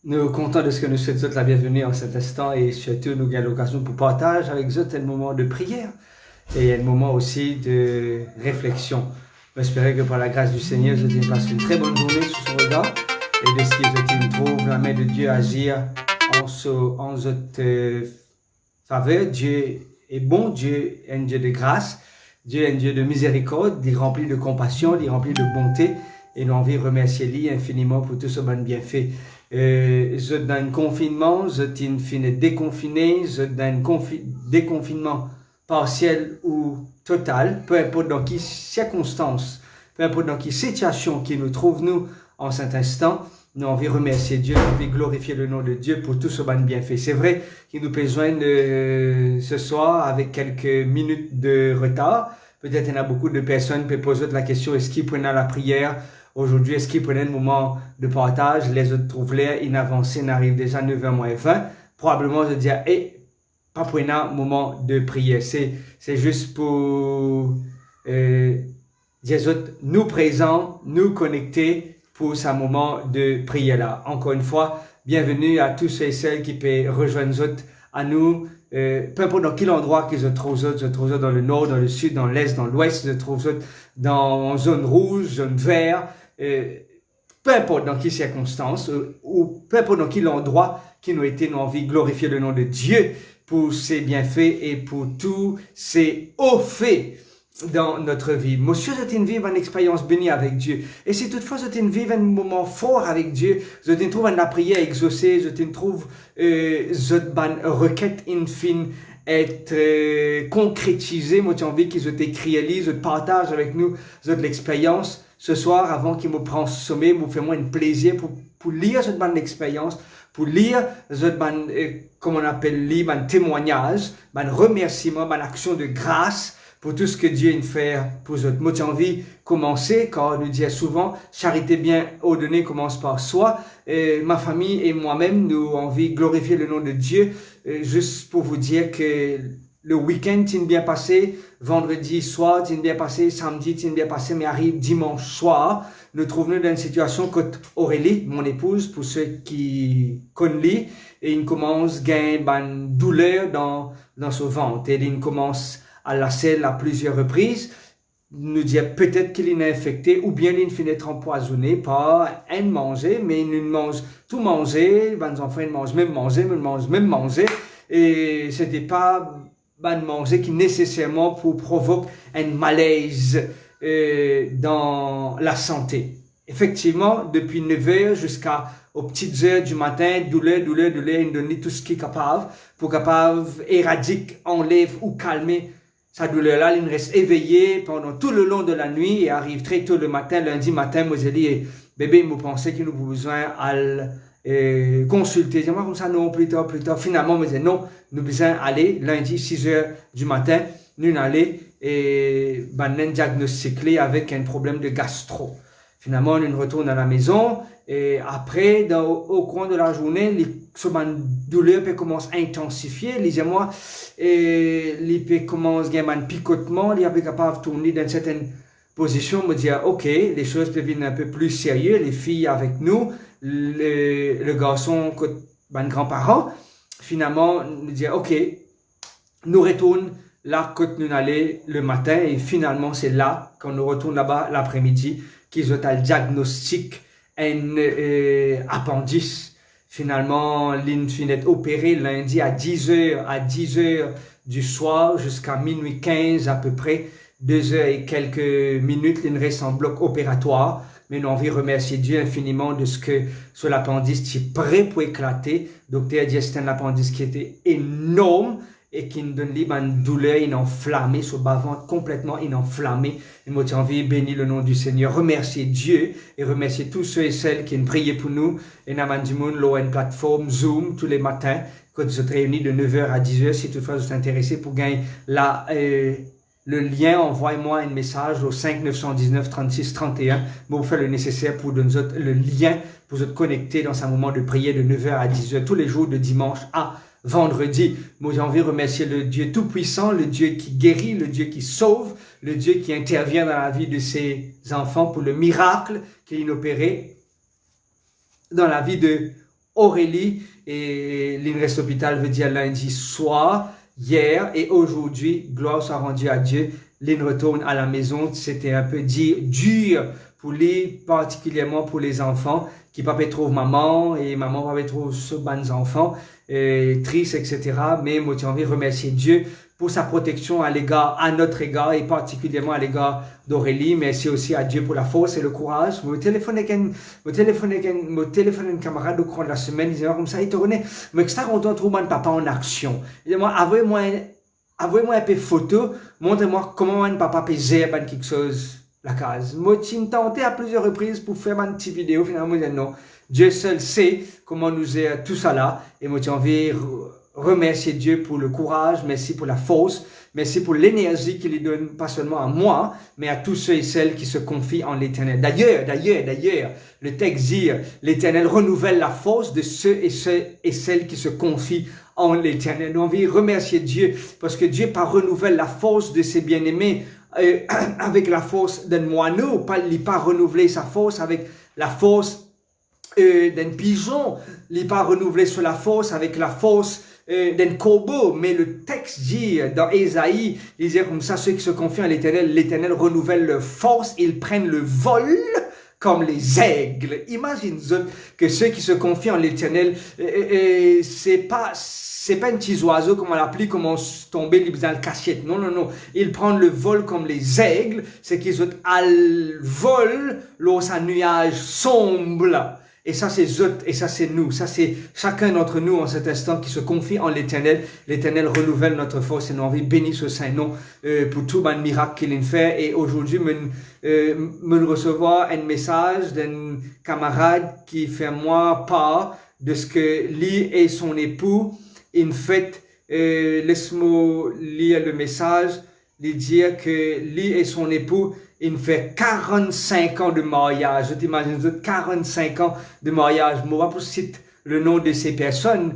Nous sommes contents de ce que nous souhaitons la bienvenue en cet instant et surtout nous avons l'occasion pour partager avec vous un moment de prière et un moment aussi de réflexion. J'espère que par la grâce du Seigneur, vous avez passé une très bonne journée sous son regard et de ce que vous trouve la main de Dieu agir en votre faveur. Dieu est bon, Dieu est un Dieu de grâce, Dieu est un Dieu de miséricorde, il est rempli de compassion, il est rempli de bonté et nous envie de remercier lui infiniment pour tout ce bon bienfait. Je dans un confinement, je t'ai fini déconfiné, je dans un déconfinement partiel ou total, peu importe dans quelle circonstance, peu importe dans quelle situation qui nous trouve nous en cet instant, nous envie remercier Dieu, nous envie glorifier le nom de Dieu pour tout ce bon bienfait. C'est vrai qu'il nous peut joindre ce soir avec quelques minutes de retard. Peut-être il y a beaucoup de personnes qui peuvent poser la question, est-ce qu'ils prennent la prière aujourd'hui, est-ce qu'ils prennent un moment de partage, les autres trouvent l'air inavancé, n'arrive déjà à 9h moins 20. Probablement, je dire, pas pour un moment de prière. C'est juste pour dire nous présents, nous connecter pour ce moment de prière là. Encore une fois, bienvenue à tous ceux et celles qui peuvent rejoindre nous à nous. Peu importe dans quel endroit qu'ils se trouvent dans le nord, dans le sud, dans l'est, dans l'ouest, je trouve dans zone rouge, zone verte, peu importe dans quelles circonstances, ou peu importe dans quel endroit qui nous été, nous envie de glorifier le nom de Dieu pour ses bienfaits et pour tous ses hauts faits dans notre vie. Monsieur, je t'ai vivre une expérience bénie avec Dieu. Et si toutefois je t'ai vivre un moment fort avec Dieu, je t'ai trouve la prière exaucée, je t'ai trouve je requête infine être concrétisée. Moi, j'ai envie que je t'écris, je te partage avec nous l'expérience ce soir avant qu'il me prenne sommeil, me fait moi un plaisir pour lire cette bonne expérience, pour lire cette bonne, comme on appelle, un témoignage, un remerciement, une action de grâce pour tout ce que Dieu a fait pour eux. Moi, j'ai envie de commencer, car nous disons souvent, charité bien ordonnée commence par soi. Ma famille et moi-même, nous avons envie de glorifier le nom de Dieu, juste pour vous dire que le week-end s'est bien passé, vendredi soir s'est bien passé, samedi s'est bien passé, mais arrive dimanche soir, nous trouvons dans une situation que Aurélie, mon épouse, pour ceux qui connaissent, et il commence à gagner une douleur dans son ventre. Et il commence à la selle à plusieurs reprises, nous dire peut-être qu'il est infecté ou bien il finit être empoisonné par un manger, mais il mange tout manger, les enfants ils mangent même manger, et c'était pas manger qui nécessairement pour provoquer un malaise dans la santé. Effectivement, depuis 9h jusqu'aux petites heures du matin, douleur, il donne tout ce qui est capable pour capable éradiquer, enlève ou calmer sa douleur-là. Il reste éveillé pendant tout le long de la nuit et arrive très tôt le matin, lundi matin, moi j'ai dit, bébé, vous pensez qu'il nous a besoin à consulter. Moi comme ça, non, plus tard. Finalement, moi j'ai dit, non, nous besoin aller lundi 6h du matin, nous aller et un diagnostic avec un problème de gastro. Finalement, on retourne à la maison et après, au cours de la journée, la douleur peut commencer à intensifier. Moi, il peut commencer à avoir un picotement, il est capable de tourner dans une certaine position, me dire, ok, les choses peuvent devenir un peu plus sérieuses, les filles avec nous, le garçon, mes grands-parents, finalement, nous dire, ok, nous retournons là quand nous allons le matin et finalement, c'est là, quand nous retournons là-bas l'après-midi, qu'ils ont le diagnostic un appendice. Finalement, l'in finit opéré lundi à 10h du soir jusqu'à minuit 15 à peu près, 2h et quelques minutes, il reste en bloc opératoire. Mais nous envie remercier Dieu infiniment de ce que sur l'appendice est prêt pour éclater. Docteur dit c'est un appendice qui était énorme et qui nous donne une douleur enflammée, sur bas ventre complètement enflammé. Et moi, j'ai envie de bénir le nom du Seigneur, remercier Dieu et remercier tous ceux et celles qui ont prié pour nous. Et nous avons une plateforme Zoom tous les matins, quand vous êtes réunis de 9h à 10h. Si toutefois vous êtes intéressé pour gagner le lien, envoyez-moi un message au 5 919 36 31. Moi, vous faire le nécessaire pour donner le lien pour vous connecter dans un moment de prière de 9h à 10h tous les jours de dimanche à vendredi. Moi, j'ai envie de remercier le Dieu Tout-Puissant, le Dieu qui guérit, le Dieu qui sauve, le Dieu qui intervient dans la vie de ses enfants pour le miracle qu'il a opéré dans la vie de Aurélie, et l'Inrest Hôpital veut dire lundi soir, hier et aujourd'hui, gloire soit rendue à Dieu. Lynn retourne à la maison, c'était un peu dur pour lui, particulièrement pour les enfants, qui papa trouve maman et maman papa trouve ce bons enfants, tristes, etc. Mais moi j'ai envie de remercier Dieu pour sa protection à notre égard et particulièrement à l'égard d'Aurélie. Merci aussi à Dieu pour la force et le courage. Je téléphone avec un camarade au cours de la semaine, il disait comme ça, il te reconnaît, mais que ça content de trouver mon papa en action. Il dit, moi, envoyez-moi un peu de photo, montrez-moi comment mon papa peut gérer quelque chose la case. Moi, j'ai tenté à plusieurs reprises pour faire une petite vidéo, finalement, je dis non. Dieu seul sait comment nous est tout ça là, et moi, j'ai envie remercier Dieu pour le courage, merci pour la force, merci pour l'énergie qu'il lui donne, pas seulement à moi, mais à tous ceux et celles qui se confient en l'Éternel. D'ailleurs, le texte dit, l'Éternel renouvelle la force de ceux et celles qui se confient en l'Éternel. Nous avons envie de remercier Dieu, parce que Dieu pas renouvelle la force de ses bien-aimés avec la force d'un moineau, il pas renouveler sa force avec la force d'un pigeon, il pas renouveler sur la force avec la force d'un corbeau, mais le texte dit dans Ésaïe, il dit comme ça, ceux qui se confient en l'Éternel renouvelle leur force, ils prennent le vol comme les aigles. Imagine que ceux qui se confient en l'Éternel, c'est pas un petit oiseau comme on l'appelle, comment tomber dans le cachette. Non. Ils prennent le vol comme les aigles, c'est qu'ils ont à vol lorsqu'un nuage sombre. Et ça, c'est eux, et ça, c'est nous. Ça, c'est chacun d'entre nous en cet instant qui se confie en l'Éternel. L'Éternel renouvelle notre force et nous envie bénir ce Saint-Nom pour tout le miracle qu'il fait. Et aujourd'hui, me recevoir un message d'un camarade qui fait moi part de ce que lui et son époux, en fait, laisse-moi lire le message, lui dire que lui et son époux, il fait 45 ans de mariage. Je t'imagine, 45 ans de mariage. Moi, je cite le nom de ces personnes,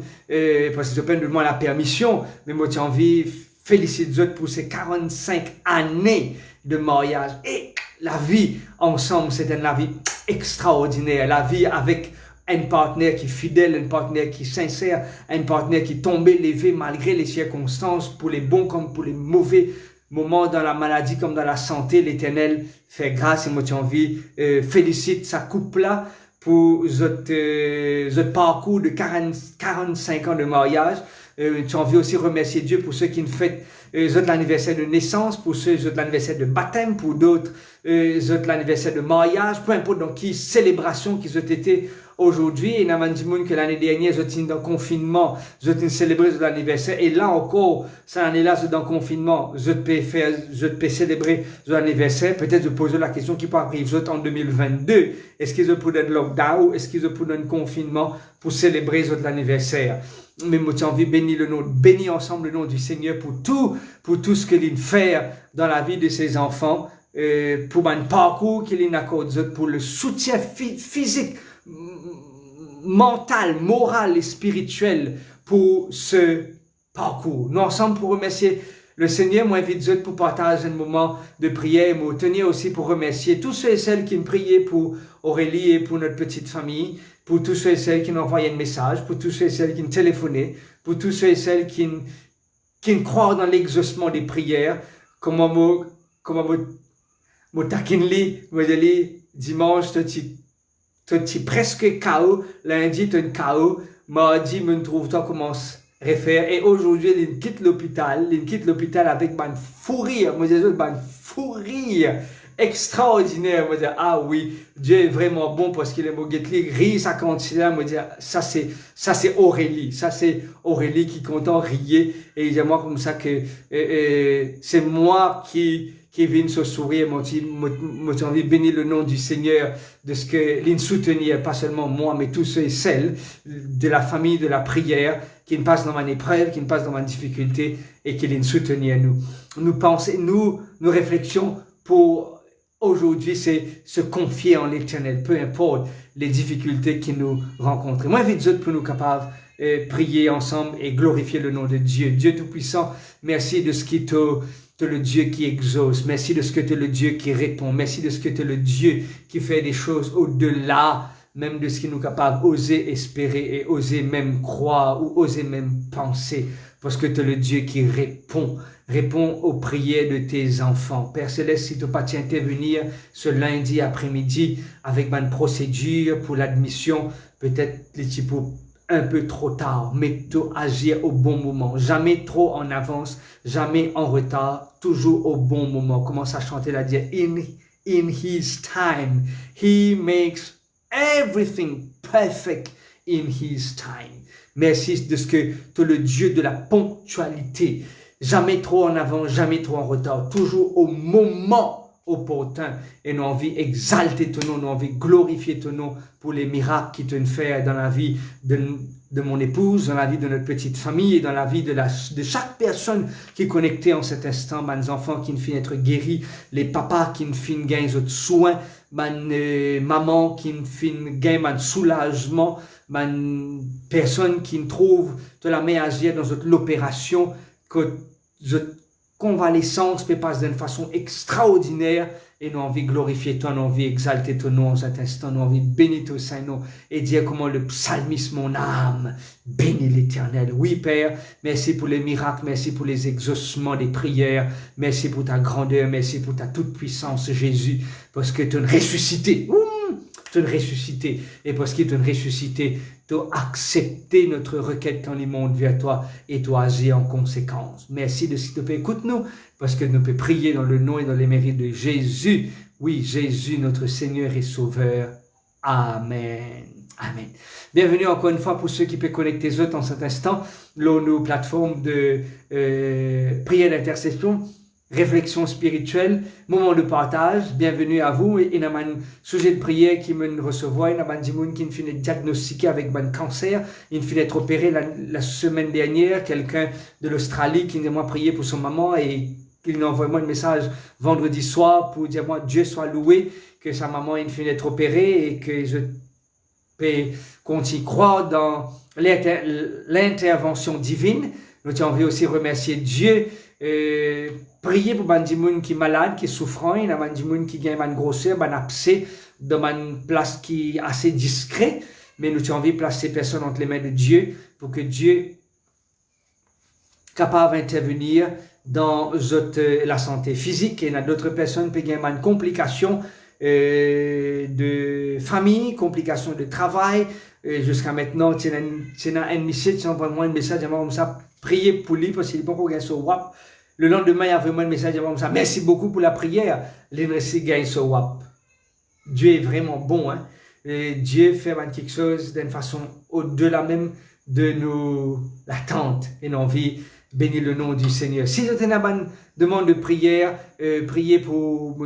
parce que je peux demander la permission, mais moi, j'ai envie de féliciter pour ces 45 années de mariage. Et la vie ensemble, c'est une vie extraordinaire. La vie avec un partenaire qui est fidèle, un partenaire qui est sincère, un partenaire qui est tombé, levé malgré les circonstances, pour les bons comme pour les mauvais moments dans la maladie comme dans la santé. L'Éternel fait grâce et moi j'ai envie félicite sa couple-là pour votre parcours de 45 ans de mariage. J'ai envie aussi remercier Dieu pour ceux qui nous fêtent l'anniversaire de naissance, pour ceux l'anniversaire de baptême, pour d'autres l'anniversaire de mariage, peu importe dans qui célébration qu'ils ont été aujourd'hui. Et n'a dit que l'année dernière, je suis dans le confinement, je suis célébré l'anniversaire. Et là encore, cette année-là, je suis dans le confinement, je peux célébrer l'anniversaire. Peut-être je pose la question qui peut arriver en 2022. Est-ce qu'ils ont pour un lockdown, est-ce qu'ils ont pour un confinement pour célébrer l'anniversaire? Mais moi, j'ai envie de bénir ensemble le nom du Seigneur pour tout ce qu'il fait dans la vie de ses enfants, pour un parcours qu'il accorde, pour le soutien physique, mental, moral et spirituel pour ce parcours. Nous ensemble pour remercier le Seigneur, moi invite pour partager un moment de prière, moi tenir aussi pour remercier tous ceux et celles qui me priaient pour Aurélie et pour notre petite famille, pour tous ceux et celles qui nous envoyaient un message, pour tous ceux et celles qui nous téléphonaient, pour tous ceux et celles qui croient dans l'exaucement des prières, comment moi taquine-li, moi dimanche, tu presque KO, lundi tu es KO, mardi me trouve-toi comment refaire, et aujourd'hui il quitte l'hôpital avec un fou rire, moi je dis un fou rire extraordinaire, moi je dis ah oui, Dieu est vraiment bon parce qu'il est beau guetli, rire ça continue, moi je dis ça c'est Aurélie qui content rire, et j'aimerais comme ça que c'est moi qui viennent se sourire, moi j'ai envie de bénir le nom du Seigneur, de ce que l'in soutenir, pas seulement moi, mais tous ceux et celles de la famille, de la prière, qui nous passent dans ma épreuve, qui nous passent dans ma difficulté, et qui l'in soutenir nous réflexions pour aujourd'hui, c'est se confier en l'Éternel, peu importe les difficultés qui nous rencontrent. Moi, j'invite pour nous capables prier ensemble et glorifier le nom de Dieu. Dieu Tout-Puissant, merci de ce qui te le Dieu qui exauce. Merci de ce que tu es le Dieu qui répond. Merci de ce que tu es le Dieu qui fait des choses au-delà même de ce qui nous est capable d'oser espérer et oser même croire ou oser même penser. Parce que tu es le Dieu qui répond aux prières de tes enfants. Père Céleste, si tu pas intervenir ce lundi après-midi avec une procédure pour l'admission, peut-être les types un peu trop tard, mais tu agir au bon moment. Jamais trop en avance, jamais en retard, toujours au bon moment. Commence à chanter la dire in his time, he makes everything perfect in his time. Merci de ce que tu es le Dieu de la ponctualité. Jamais trop en avant, jamais trop en retard. Toujours au moment opportun. Et nous avons envie d'exalter ton nom, nous avons envie de glorifier ton nom pour les miracles qui te fait dans la vie de mon épouse, dans la vie de notre petite famille et dans la vie de chaque personne qui est connectée en cet instant. Mes enfants qui ne finissent être guéris, les papas qui ne finissent gagner de soins, mes mamans qui ne finissent gagner de soulagement, mes personnes qui ne trouvent de la main agir dans l'opération, que notre convalescence peut passer d'une façon extraordinaire. Et nous avons envie de glorifier toi, nous avons envie d'exalter ton nom en cet instant, nous avons envie de bénir ton Saint-Nom et dire comment le psalmiste, mon âme, bénit l'Éternel. Oui, Père, merci pour les miracles, merci pour les exaucements des prières, merci pour ta grandeur, merci pour ta toute-puissance, Jésus, parce que tu es ressuscité. Tu es ressuscité. Et parce qu'il est ressuscité, tu as accepté notre requête dans le monde vers toi et tu as agi en conséquence. Merci de s'il te plaît, écoute-nous, parce que nous pouvons prier dans le nom et dans les mérites de Jésus. Oui, Jésus, notre Seigneur et Sauveur. Amen. Amen. Bienvenue encore une fois pour ceux qui peuvent connecter eux en cet instant, nos plateformes de prière d'intercession, réflexion spirituelle, moment de partage. Bienvenue à vous. Et il y a un sujet de prière qui me recevoir. Il y a un gens qui finit diagnostiqué avec un cancer. Il finit être opéré la semaine dernière. Quelqu'un de l'Australie qui m'a prié pour son maman et il m'a envoyé moi un message vendredi soir pour dire moi Dieu soit loué que sa maman finit être opérée et que je peux continuer à croire dans l'intervention divine. Nous avons envie aussi remercier Dieu. Prier pour les gens qui sont malades, qui souffrent, il y a des gens qui ont une grosseur, un abcès dans une place qui est assez discrète, mais nous avons envie de placer ces personnes entre les mains de Dieu pour que Dieu soit capable d'intervenir dans la santé physique. Et il y a d'autres personnes qui ont une complication de famille, complications de travail. Jusqu'à maintenant, il y a un message qui envoie un message comme ça, prier pour lui parce qu'il n'est pas encore sur WAP. Le lendemain, il y a vraiment un message comme ça. Merci beaucoup pour la prière. L'énergie gagne sur WAP. Dieu est vraiment bon. Hein? Et Dieu fait quelque chose d'une façon au-delà même de nos attentes et nos vies. Bénis le nom du Seigneur. Si vous avez une demande de prière, priez pour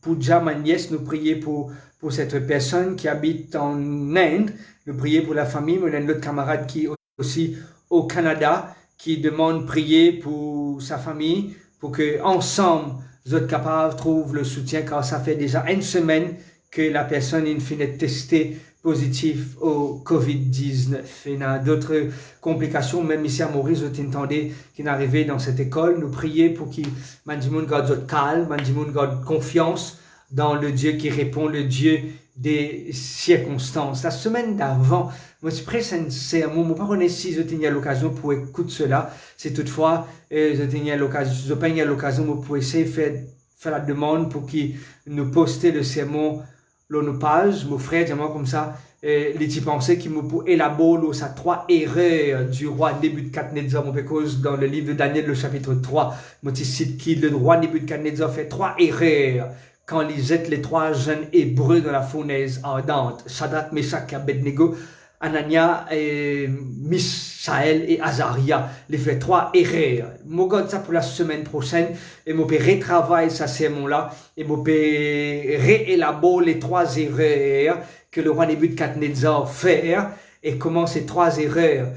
Pooja, ma nièce, nous prions pour cette personne qui habite en Inde. Nous prions pour la famille. Nous avons notre camarade qui est aussi au Canada, qui demande de prier pour sa famille, pour que ensemble, nous sommes capables de trouver le soutien, car ça fait déjà une semaine que la personne est finit testée positive au COVID-19. Il y a d'autres complications, même ici à Maurice, vous entendez qui est arrivé dans cette école. Nous prions pour que Manjimoun garde calme, Manjimoun garde confiance dans le Dieu qui répond, le Dieu des circonstances. La semaine d'avant, moi, je prie sincèrement, je ne sais pas si je tenais l'occasion pour écouter cela. C'est toutefois, je tenais l'occasion pour essayer de faire la demande pour qu'il nous poste le sermon, nos pages. Mon frère, dis-moi comme ça, les petits pensées qui me pour élaborer ça 3 erreurs du roi Nebuchadnezzar, mon cause dans le livre de Daniel, le chapitre 3. Moi, je cite qui le roi Nebuchadnezzar fait 3 erreurs quand il jette les 3 jeunes hébreux dans la fournaise ardente, Shadrach, Meshach et Abednego, Anania, Misaël et Azaria. Il fait 3 erreurs. Je regarde ça pour la semaine prochaine et je peux retravailler ce sermon-là et je peux réélaborer les 3 erreurs que le roi Nebuchadnezzar fait et comment ces 3 erreurs,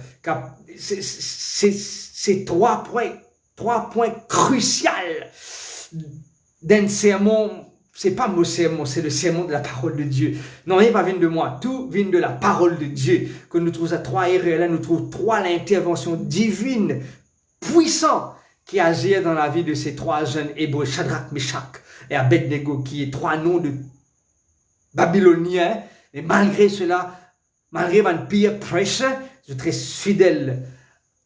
c'est 3 points cruciaux d'un sermon. C'est pas mon sermon, c'est le sermon de la parole de Dieu. Non, rien pas vient de moi, tout vient de la parole de Dieu. Que nous trouvons à 3 erreurs, là nous trouvons 3 l'intervention divine, puissante, qui agit dans la vie de ces 3 jeunes hébreux, Shadrach, Meshach et Abednego, qui est 3 noms de Babyloniens, Mais malgré cela, malgré ma pire pressure, je reste fidèle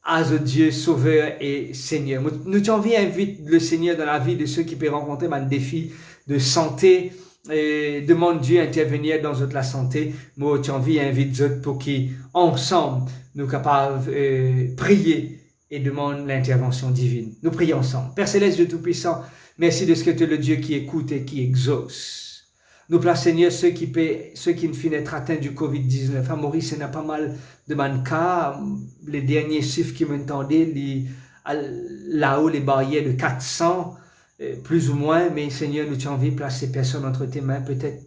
à ce Dieu sauveur et Seigneur. Nous t'en invite le Seigneur dans la vie de ceux qui peuvent rencontrer un défi de santé, et demande Dieu intervenir dans la santé. Moi, tu invite eux pour qu'ensemble, nous capables de prier et demande l'intervention divine. Nous prions ensemble. Père Céleste, Dieu Tout-Puissant, merci de ce que tu es le Dieu qui écoute et qui exauce. Nous place, Seigneur, ceux qui ne finissent être atteints du Covid-19. À Maurice, il y a pas mal de cas. Les derniers chiffres qui m'entendaient, là-haut, les barrières de 400, plus ou moins. Mais Seigneur, nous t'en envie de placer ces personnes entre tes mains. Peut-être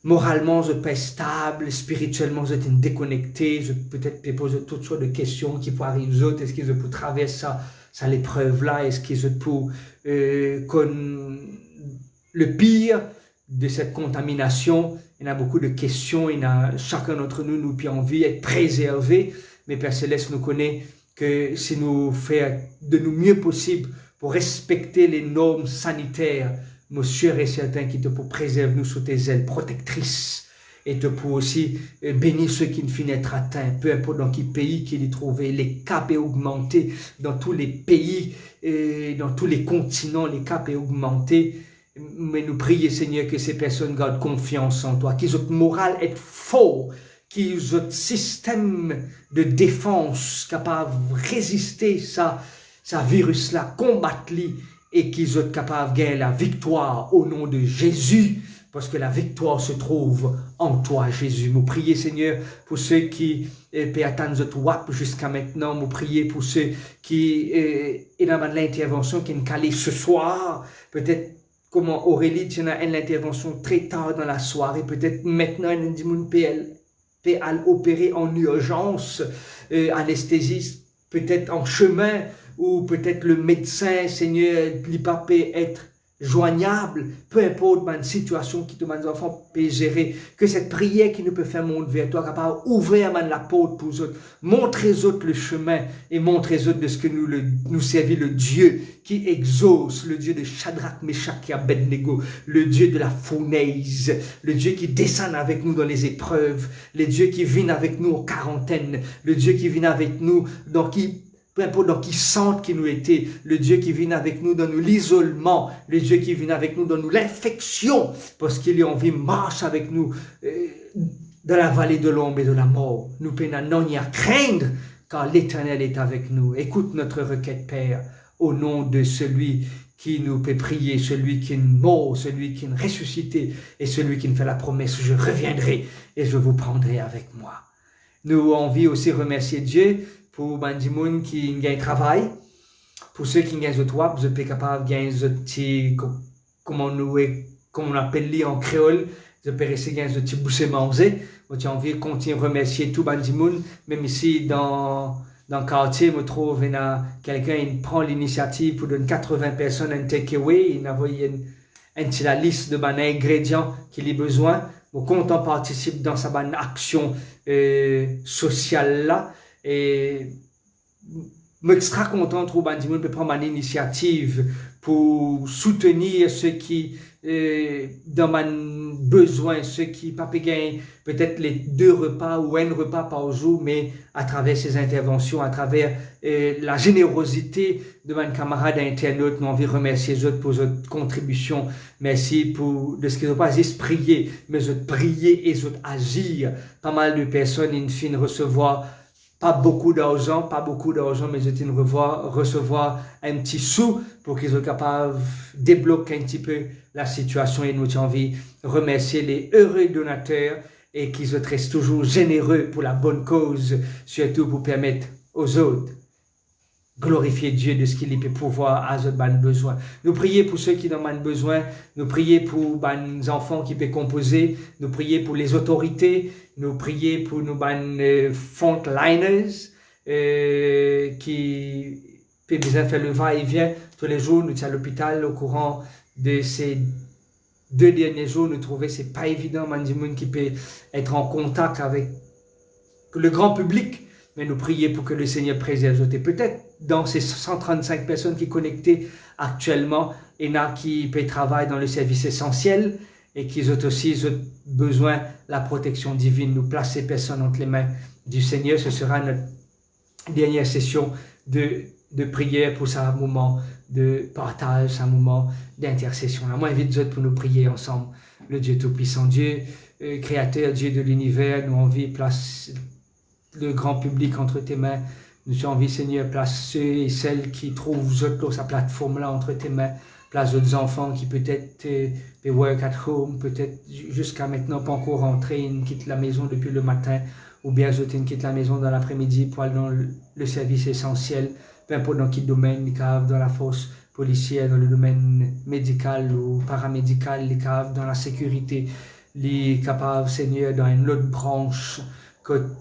moralement, je peux être stable, spirituellement, je suis déconnecté. Je peut-être te poser toutes sortes de questions qui peuvent arriver aux autres. Est-ce qu'ils peuvent traverser ça l'épreuve-là? Est-ce qu'ils peuvent le pire de cette contamination? Il y a beaucoup de questions, chacun d'entre nous peut envie d'être préservé, mais Père Céleste nous connaît que si nous faisons de nous mieux possible pour respecter les normes sanitaires, mon sûr et certain qui te pour préserver nous sous tes ailes protectrices et te pour aussi bénir ceux qui ne finissent être atteints, peu importe dans quel pays qu'ils y trouvent. Les cas peuvent augmenter dans tous les pays, dans tous les continents, les cas peuvent augmenter. Mais nous prions, Seigneur, que ces personnes gardent confiance en toi, qu'ils ont morale est fort, qu'ils ont système de défense capable de résister ça virus-là, combattre-le, et qu'ils soient capables de gagner la victoire au nom de Jésus, parce que la victoire se trouve en toi, Jésus. Nous prions, Seigneur, pour ceux qui peuvent attendre notre WAP jusqu'à maintenant. Nous prions pour ceux qui sont dans l'intervention qui est calée ce soir, peut-être. Comment Aurélie, tu as une intervention très tard dans la soirée, peut-être maintenant, il peut opérer en urgence, anesthésiste, peut-être en chemin, ou peut-être le médecin, Seigneur, il peut être joignable, peu importe la situation qui te les enfants peut gérer, que cette prière qui nous peut faire monter vers toi, capable d'ouvrir la porte pour eux autres, montrer aux autres le chemin et montrer aux autres de ce que nous servit le Dieu qui exauce, le Dieu de Shadrach, Meshach et Abednego, le Dieu de la fournaise, le Dieu qui descend avec nous dans les épreuves, le Dieu qui vient avec nous en quarantaine, le Dieu qui vient avec nous peu importe dans qui sente qui nous était, le Dieu qui vient avec nous dans l'isolement, le Dieu qui vient avec nous dans l'infection, parce qu'il a envie de marcher avec nous dans la vallée de l'ombre et de la mort. Nous n'avons rien à craindre, car l'Éternel est avec nous. Écoute notre requête, Père, au nom de celui qui nous peut prier, celui qui est mort, celui qui est ressuscité, et celui qui nous fait la promesse, je reviendrai et je vous prendrai avec moi. Nous avons envie aussi de remercier Dieu pour les gens qui gagnent travail, pour ceux qui gagnent le toit, vous êtes capable de gagner ce petit, comment on appelle en créole, vous pouvez essayer de gagner ce petit boucher manger. J'ai envie de continuer à remercier tout le monde, même ici dans le quartier, je trouve quelqu'un qui prend l'initiative pour donner 80 personnes un takeaway, il a une petite liste de ingrédients qu'il a besoin. Quand on participe dans sa bonne action sociale là, et je suis extra content de trouver que peut prendre une initiative pour soutenir ceux qui dans mon besoin, ceux qui ne peuvent pas gagner peut-être les 2 repas ou un repas par jour, mais à travers ces interventions, à travers la générosité de mes camarades internautes, nous envie de remercier les autres pour votre contribution. Merci pour de ce qu'ils n'ont pas juste prié, mais de prier et de agir. Pas mal de personnes, in fine, recevoir pas beaucoup d'argent, mais je tiens à recevoir un petit sou pour qu'ils soient capables de débloquer un petit peu la situation, et nous avons envie de remercier les heureux donateurs et qu'ils restent toujours généreux pour la bonne cause, surtout pour permettre aux autres glorifier Dieu de ce qu'il peut pouvoir à d'autres besoin. Nous prions pour ceux qui en ont besoin, nous prions pour les enfants qui peuvent composer, nous prions pour les autorités, nous prions pour nos frontliners qui peuvent bien faire le va-et-vient tous les jours. Nous sommes à l'hôpital au courant de ces 2 derniers jours. Nous trouvons que ce n'est pas évident, man, qui peut être en contact avec le grand public. Mais nous prions pour que le Seigneur préserve. Peut-être dans ces 135 personnes qui sont connectées actuellement, il y en a qui peuvent travailler dans le service essentiel, et qu'ils ont aussi besoin de la protection divine. Nous placer ces personnes entre les mains du Seigneur. Ce sera notre dernière session de prière pour ce moment de partage, un moment d'intercession. Moi, j'invite vous pour nous prier ensemble. Le Dieu Tout-Puissant, Dieu Créateur, Dieu de l'univers, nous envie place le grand public entre tes mains. Nous avons envie, Seigneur, place ceux et celles qui trouvent sa plateforme là entre tes mains. Place d'autres enfants qui peut-être work at home, peut-être jusqu'à maintenant pas encore rentrés, ils quittent la maison depuis le matin, ou bien d'autres quittent la maison dans l'après-midi pour aller dans le service essentiel, peu importe dans quel domaine, les caves dans la force policière, dans le domaine médical ou paramédical, les caves dans la sécurité, les capables, Seigneur, dans une autre branche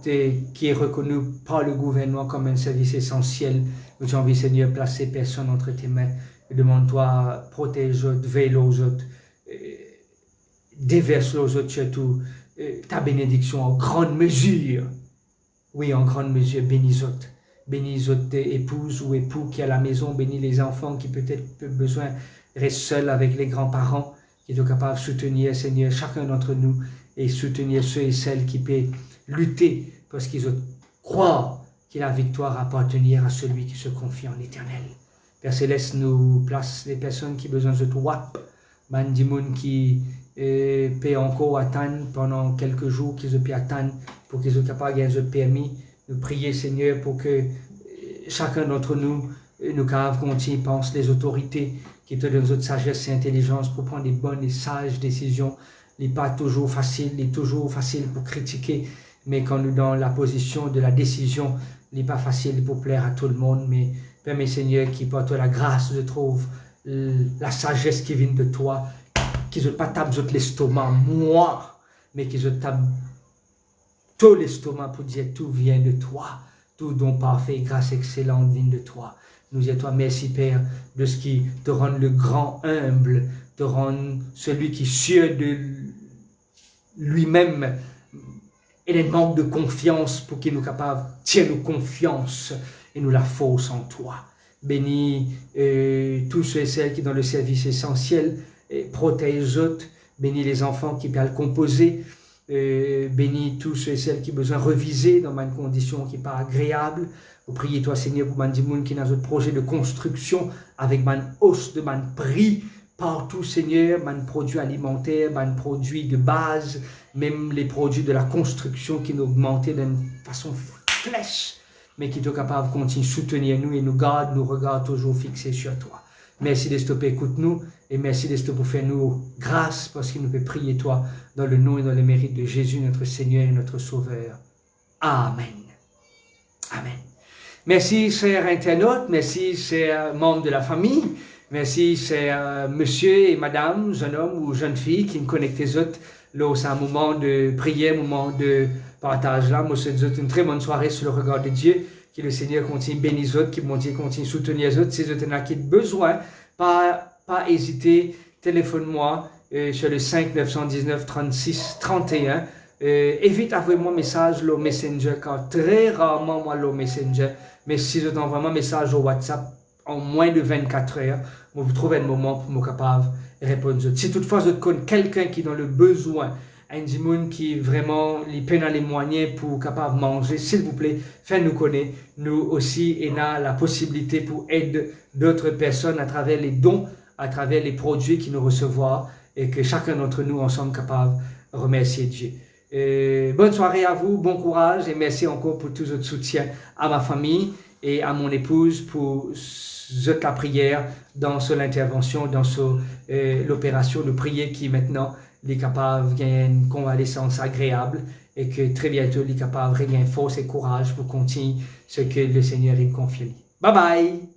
qui est reconnue par le gouvernement comme un service essentiel. Nous avons envie, Seigneur, placer personne entre tes mains. Demande-toi, protège autres, veille aux autres, déverse aux autres surtout ta bénédiction en grande mesure. Oui, en grande mesure, bénis autres. Bénis autres épouses ou époux qui à la maison, bénis les enfants qui peut-être besoin restent seuls avec les grands-parents, qui sont capables de soutenir, Seigneur, chacun d'entre nous et soutenir ceux et celles qui peuvent lutter parce qu'ils croient que la victoire appartient à celui qui se confie en l'Éternel. Père Céleste, nous place les personnes qui ont besoin de toi, Mandimoun qui peut encore attendre pendant quelques jours, qu'ils puissent attendre pour qu'ils soient capables de gagner le permis. Nous prions, Seigneur, pour que chacun d'entre nous, nous capables continuer, pense les autorités qui te donnent notre sagesse et intelligence pour prendre des bonnes et sages décisions. Il n'est pas toujours facile, il est toujours facile pour critiquer, mais quand nous dans la position de la décision, il n'est pas facile pour plaire à tout le monde, mais permets, Seigneur, qui porte la grâce de trouver la sagesse qui vient de toi, qu'ils ne pas taper l'estomac, moi, mais qu'ils ne tapent tout l'estomac pour dire tout vient de toi, tout don parfait, grâce excellente vient de toi. Nous disons toi merci, Père, de ce qui te rend le grand humble, te rend celui qui sûr de lui-même et les manque de confiance pour qu'il nous capable de tirer nos confiance et nous la force en toi. Bénis tous ceux et celles qui sont dans le service essentiel, protège autres, bénis les enfants qui peuvent le composer, bénis tous ceux et celles qui ont besoin de reviser dans une condition qui n'est pas agréable. Vous priez toi Seigneur pour Mandimoun qui est dans un projet de construction avec une hausse de prix partout Seigneur, un produit alimentaire, un produit de base, même les produits de la construction qui nous augmenté d'une façon flèche, mais qui est capable de continuer à soutenir nous et nous garde, nous regarde toujours fixés sur toi. Merci de stopper, écoute-nous, et merci de stopper pour faire nous grâce, parce qu'il nous peut prier toi, dans le nom et dans le mérite de Jésus, notre Seigneur et notre Sauveur. Amen. Amen. Merci, chers internautes, merci, chers membres de la famille, merci, chers monsieur et madame, jeune homme ou jeune fille qui me connectent les autres. Là, c'est un moment de prière, un moment de partage là. Moi, je vous souhaite une très bonne soirée sur le regard de Dieu. Que le Seigneur continue bénir les autres, qu'il continue soutenir les autres. Si vous avez besoin, pas hésiter, téléphone-moi sur le 5 919 36 31. Évite envoyer-moi un message au Messenger, car très rarement moi le Messenger. Mais si je t'envoie un message au WhatsApp en moins de 24 heures, vous trouvez un moment pour me capable de répondre. Si toutefois vous connaissez quelqu'un qui est dans le besoin, un dimoun qui vraiment les peine les moyens pour capable manger, s'il vous plaît, faites-nous connaître. Nous aussi, et a la possibilité pour aider d'autres personnes à travers les dons, à travers les produits qu'ils nous recevront, et que chacun d'entre nous ensemble capable de remercier Dieu. Bonne soirée à vous, bon courage et merci encore pour tout votre soutien à ma famille et à mon épouse pour la prière dans l'intervention, dans l'opération de prière qui maintenant est capable de gagner une convalescence agréable et que très bientôt il est capable de regagner force et courage pour continuer ce que le Seigneur il confie. Bye bye!